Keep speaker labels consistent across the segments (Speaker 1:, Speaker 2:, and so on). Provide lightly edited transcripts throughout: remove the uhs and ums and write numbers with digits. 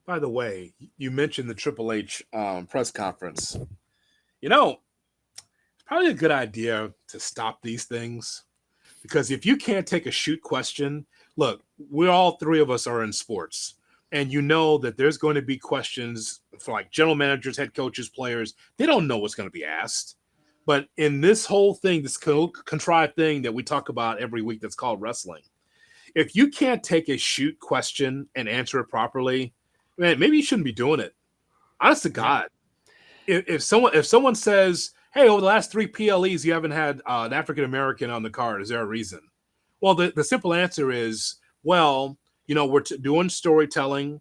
Speaker 1: By the way, you mentioned the Triple H press conference. You know, it's probably a good idea to stop these things because if you can't take a shoot question, look, we're all three of us are in sports, and you know that there's going to be questions for like general managers, head coaches, players. They don't know what's going to be asked. But in this whole thing, this contrived thing that we talk about every week that's called wrestling, if you can't take a shoot question and answer it properly, man, maybe you shouldn't be doing it. Honest to
Speaker 2: Yeah.
Speaker 1: God, if someone says, "Hey, over the last three PLEs, you haven't had an African American on the card. Is there a reason?" Well, the simple answer is, well, we're doing storytelling.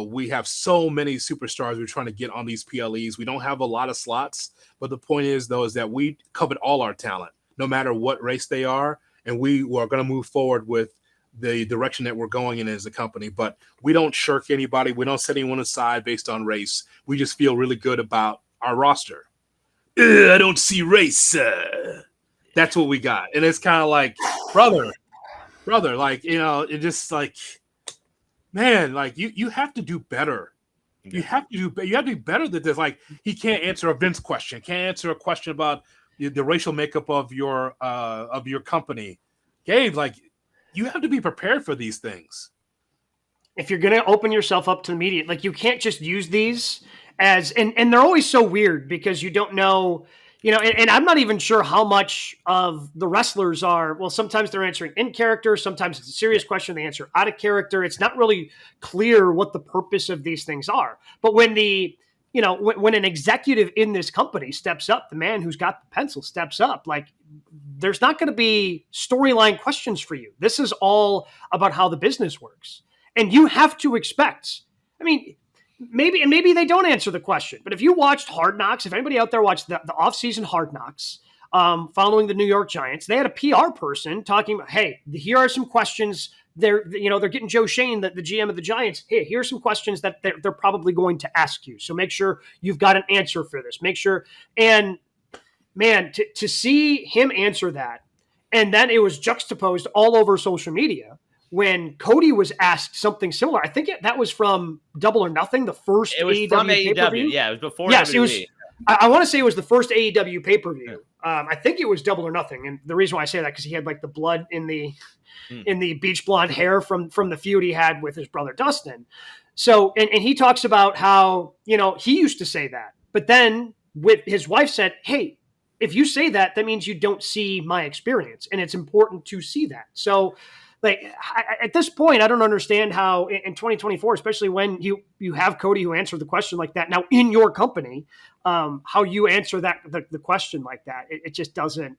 Speaker 1: We have so many superstars we're trying to get on these PLEs. We don't have a lot of slots, but the point is, though, is that we covered all our talent, no matter what race they are, and we are going to move forward with the direction that we're going in as a company. But we don't shirk anybody. We don't set anyone aside based on race. We just feel really good about our roster. I don't see race. That's what we got. And it's kind of like, brother, like, it just like, man, like you have to do better. You have to be better than this. Like, he can't answer a Vince question, can't answer a question about the racial makeup of your company. Gabe, like, you have to be prepared for these things.
Speaker 3: If you're going to open yourself up to the media, like, you can't just use these as, and they're always so weird because you don't know, and I'm not even sure how much of the wrestlers are, well, sometimes they're answering in character, sometimes it's a serious question, they answer out of character. It's not really clear what the purpose of these things are. But when when an executive in this company steps up, the man who's got the pencil steps up, like, there's not going to be storyline questions for you. This is all about how the business works. And you have to expect, I mean, maybe they don't answer the question, but if you watched Hard Knocks, if anybody out there watched the off-season Hard Knocks, following the New York Giants, they had a PR person talking about, hey, here are some questions. They're getting Joe Shane, the GM of the Giants. Hey, here's some questions that they're probably going to ask you. So make sure you've got an answer for this. Make sure. And man, to see him answer that, and then it was juxtaposed all over social media when Cody was asked something similar. I think that was from Double or Nothing, the first
Speaker 2: It was
Speaker 3: AEW
Speaker 2: from
Speaker 3: pay-per-view.
Speaker 2: AEW. Yeah, it was before
Speaker 3: Yes,
Speaker 2: WWE.
Speaker 3: it was. I want to say it was the first AEW pay-per-view. I think it was Double or Nothing. And the reason why I say that, because he had like the blood in the beach blonde hair from the feud he had with his brother Dustin. So, and he talks about how, he used to say that. But then with his wife said, hey, if you say that, that means you don't see my experience. And it's important to see that. So, like, at this point, I don't understand how in 2024, especially when you have Cody who answered the question like that now in your company, how you answer that the question like that. It just doesn't.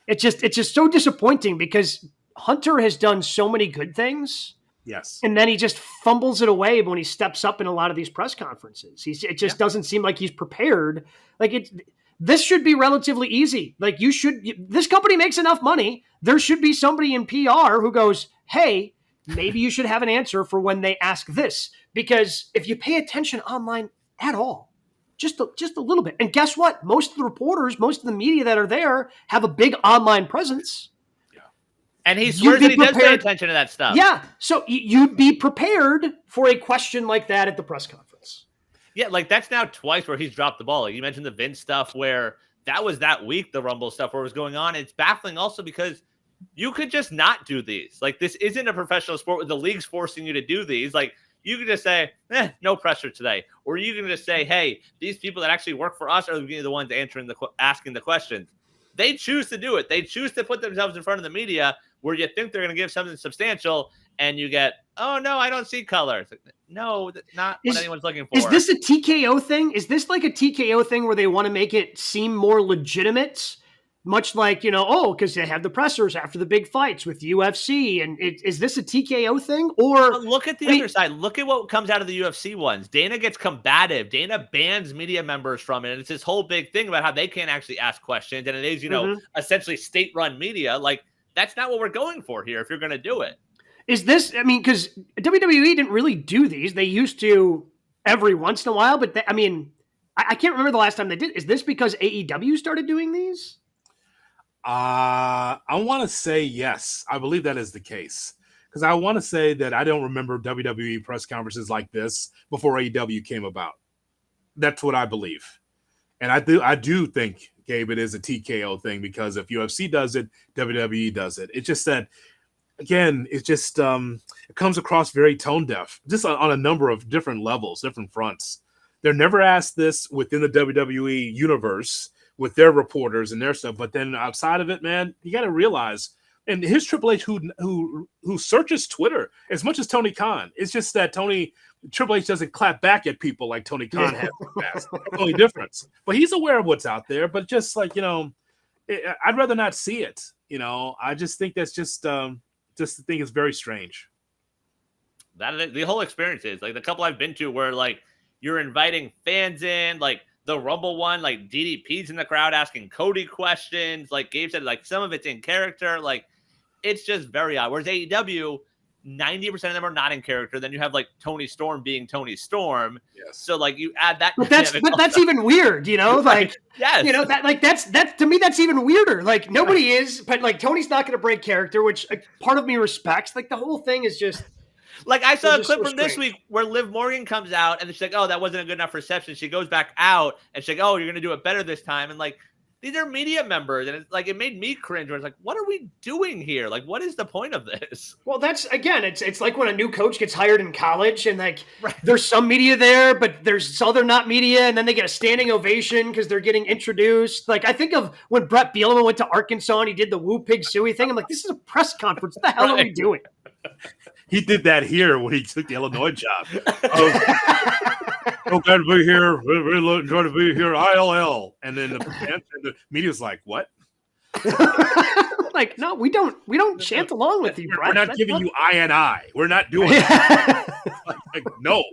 Speaker 3: It's just so disappointing because Hunter has done so many good things.
Speaker 1: Yes.
Speaker 3: And then he just fumbles it away when he steps up in a lot of these press conferences. It just doesn't seem like he's prepared. Like, this should be relatively easy. Like, this company makes enough money. There should be somebody in PR who goes, hey, maybe you should have an answer for when they ask this. Because if you pay attention online at all, just a little bit. And guess what? Most of the reporters, most of the media that are there have a big online presence.
Speaker 2: And he swears that he does pay attention to that stuff.
Speaker 3: Yeah. So you'd be prepared for a question like that at the press conference.
Speaker 2: Yeah, like, that's now twice where he's dropped the ball. Like, you mentioned the Vince stuff where that was that week, the Rumble stuff where it was going on. It's baffling also because you could just not do these. Like, this isn't a professional sport where the league's forcing you to do these. Like, you could just say, no pressure today. Or you can just say, hey, these people that actually work for us are the ones asking the questions. They choose to do it. They choose to put themselves in front of the media where you think they're going to give something substantial, and you get, oh, no, I don't see color. It's like, no, that's not what anyone's looking for.
Speaker 3: Is this a TKO thing? Is this like a TKO thing where they want to make it seem more legitimate? Much like, because they have the pressers after the big fights with UFC. And is this a TKO thing? Or
Speaker 2: look at the other side. Look at what comes out of the UFC ones. Dana gets combative. Dana bans media members from it. And it's this whole big thing about how they can't actually ask questions. And it is, essentially state-run media. Like, that's not what we're going for here if you're going to do it.
Speaker 3: Is this, because WWE didn't really do these. They used to every once in a while. But, I can't remember the last time they did. Is this because AEW started doing these?
Speaker 1: I want to say yes. I believe that is the case because I want to say that I don't remember WWE press conferences like this before AEW came about. That's what I believe. And I do think, Gabe, it is a TKO thing, because if UFC does it, WWE does it. It's just that, again, it just it comes across very tone deaf, just on a number of different levels, different fronts. They're never asked this within the WWE universe with their reporters and their stuff, but then outside of it, man, you got to realize. And here's Triple H, who searches Twitter as much as Tony Khan. It's just that Triple H doesn't clap back at people like Tony Khan has in the past. That's the only difference. But he's aware of what's out there. But just like, I'd rather not see it. I just think that's just the thing is very strange.
Speaker 2: That the whole experience is like the couple I've been to where like you're inviting fans in, like the Rumble one, like DDP's in the crowd asking Cody questions. Like Gabe said, like some of it's in character. Like it's just very odd. Whereas AEW, 90% of them are not in character. Then you have like Tony Storm being Tony Storm.
Speaker 1: Yes.
Speaker 2: So like you add that.
Speaker 3: But that's even weird, Like
Speaker 2: yes.
Speaker 3: That's to me that's even weirder. Like nobody is, but like Tony's not going to break character, which part of me respects. Like the whole thing is just.
Speaker 2: Like I saw a clip from this week where Liv Morgan comes out and she's like, "Oh, that wasn't a good enough reception." She goes back out and she's like, "Oh, you're gonna do it better this time." And like these are media members, and it made me cringe. Where it's like, what are we doing here? Like, what is the point of this?
Speaker 3: Well, that's again, it's like when a new coach gets hired in college, and like there's some media there, but there's other not media, and then they get a standing ovation because they're getting introduced. Like I think of when Brett Bielema went to Arkansas and he did the Woo Pig Suey thing. I'm like, this is a press conference. What the hell are we doing?
Speaker 1: He did that here when he took the Illinois job. So glad to be here. Really enjoy to be here. ILL. And then the media's like, what?
Speaker 3: Like, no, we don't chant along with you, Brett.
Speaker 1: We're not giving you I and I. We're not doing it. Like, no.